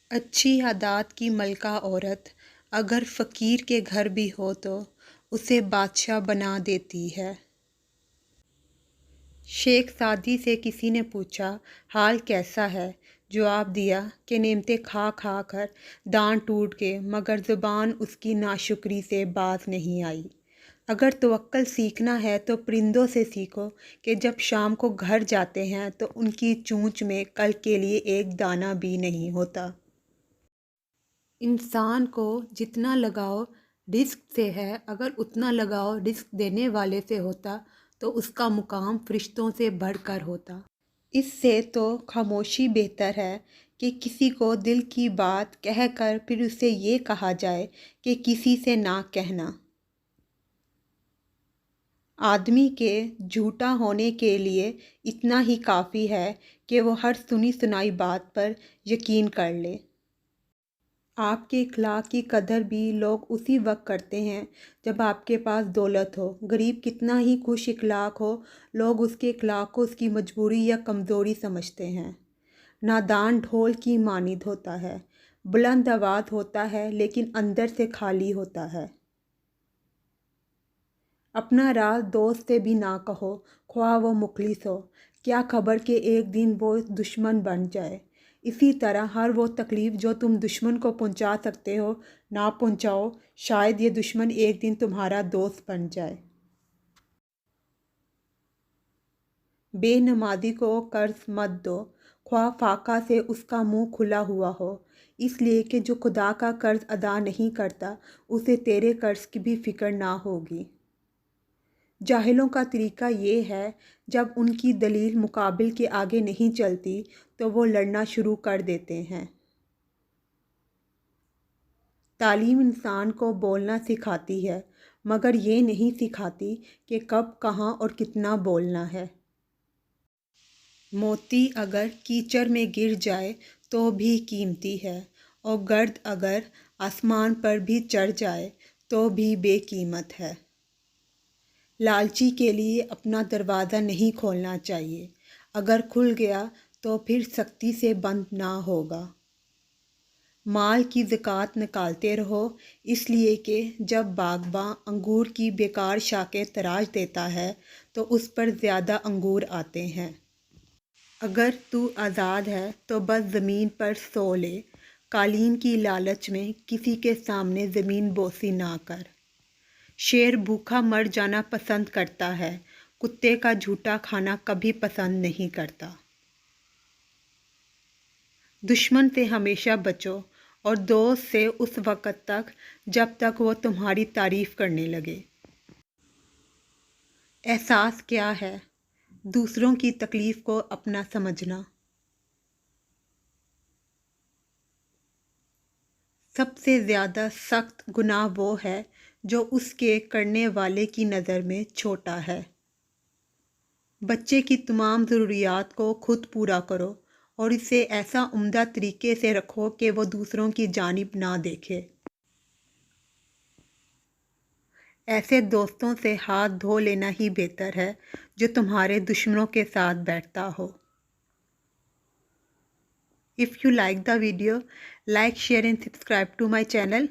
اچھی عادات کی ملکہ عورت اگر فقیر کے گھر بھی ہو تو اسے بادشاہ بنا دیتی ہے۔ شیخ سعدی سے کسی نے پوچھا حال کیسا ہے؟ جواب دیا کہ نعمتیں کھا کھا کر دانت ٹوٹ گئے مگر زبان اس کی ناشکری سے باز نہیں آئی۔ اگر توکل سیکھنا ہے تو پرندوں سے سیکھو کہ جب شام کو گھر جاتے ہیں تو ان کی چونچ میں کل کے لیے ایک دانہ بھی نہیں ہوتا۔ انسان کو جتنا لگاؤ رزق سے ہے، اگر اتنا لگاؤ رزق دینے والے سے ہوتا تو اس کا مقام فرشتوں سے بڑھ کر ہوتا۔ اس سے تو خاموشی بہتر ہے کہ کسی کو دل کی بات کہہ کر پھر اسے یہ کہا جائے کہ کسی سے نہ کہنا۔ آدمی کے جھوٹا ہونے کے لیے اتنا ہی کافی ہے کہ وہ ہر سنی سنائی بات پر یقین کر لے۔ آپ کے اخلاق کی قدر بھی لوگ اسی وقت کرتے ہیں جب آپ کے پاس دولت ہو۔ غریب کتنا ہی خوش اخلاق ہو، لوگ اس کے اخلاق کو اس کی مجبوری یا کمزوری سمجھتے ہیں۔ نادان ڈھول کی مانند ہوتا ہے، بلند آواز ہوتا ہے لیکن اندر سے خالی ہوتا ہے۔ اپنا راز دوست سے بھی نہ کہو، خواہ وہ مخلص ہو، کیا خبر کہ ایک دن وہ دشمن بن جائے۔ اسی طرح ہر وہ تکلیف جو تم دشمن کو پہنچا سکتے ہو نہ پہنچاؤ، شاید یہ دشمن ایک دن تمہارا دوست بن جائے۔ بے نمازی کو قرض مت دو، خواہ فاقہ سے اس کا منہ کھلا ہوا ہو، اس لیے کہ جو خدا کا قرض ادا نہیں کرتا اسے تیرے قرض کی بھی فکر نہ ہوگی۔ جاہلوں کا طریقہ یہ ہے جب ان کی دلیل مقابل کے آگے نہیں چلتی تو وہ لڑنا شروع کر دیتے ہیں۔ تعلیم انسان کو بولنا سکھاتی ہے مگر یہ نہیں سکھاتی کہ کب، کہاں اور کتنا بولنا ہے۔ موتی اگر کیچڑ میں گر جائے تو بھی قیمتی ہے اور گرد اگر آسمان پر بھی چڑھ جائے تو بھی بے قیمت ہے۔ لالچی کے لیے اپنا دروازہ نہیں کھولنا چاہیے، اگر کھل گیا تو پھر سختی سے بند نہ ہوگا۔ مال کی زکوٰۃ نکالتے رہو، اس لیے کہ جب باغباں انگور کی بیکار شاخیں تراش دیتا ہے تو اس پر زیادہ انگور آتے ہیں۔ اگر تو آزاد ہے تو بس زمین پر سو لے، قالین کی لالچ میں کسی کے سامنے زمین بوسی نہ کر۔ شیر بھوکا مر جانا پسند کرتا ہے، کتے کا جھوٹا کھانا کبھی پسند نہیں کرتا۔ دشمن سے ہمیشہ بچو اور دوست سے اس وقت تک جب تک وہ تمہاری تعریف کرنے لگے۔ احساس کیا ہے؟ دوسروں کی تکلیف کو اپنا سمجھنا۔ سب سے زیادہ سخت گناہ وہ ہے جو اس کے کرنے والے کی نظر میں چھوٹا ہے۔ بچے کی تمام ضروریات کو خود پورا کرو اور اسے ایسا عمدہ طریقے سے رکھو کہ وہ دوسروں کی جانب نہ دیکھے۔ ایسے دوستوں سے ہاتھ دھو لینا ہی بہتر ہے جو تمہارے دشمنوں کے ساتھ بیٹھتا ہو۔ If you like the video, like, share and subscribe to my channel.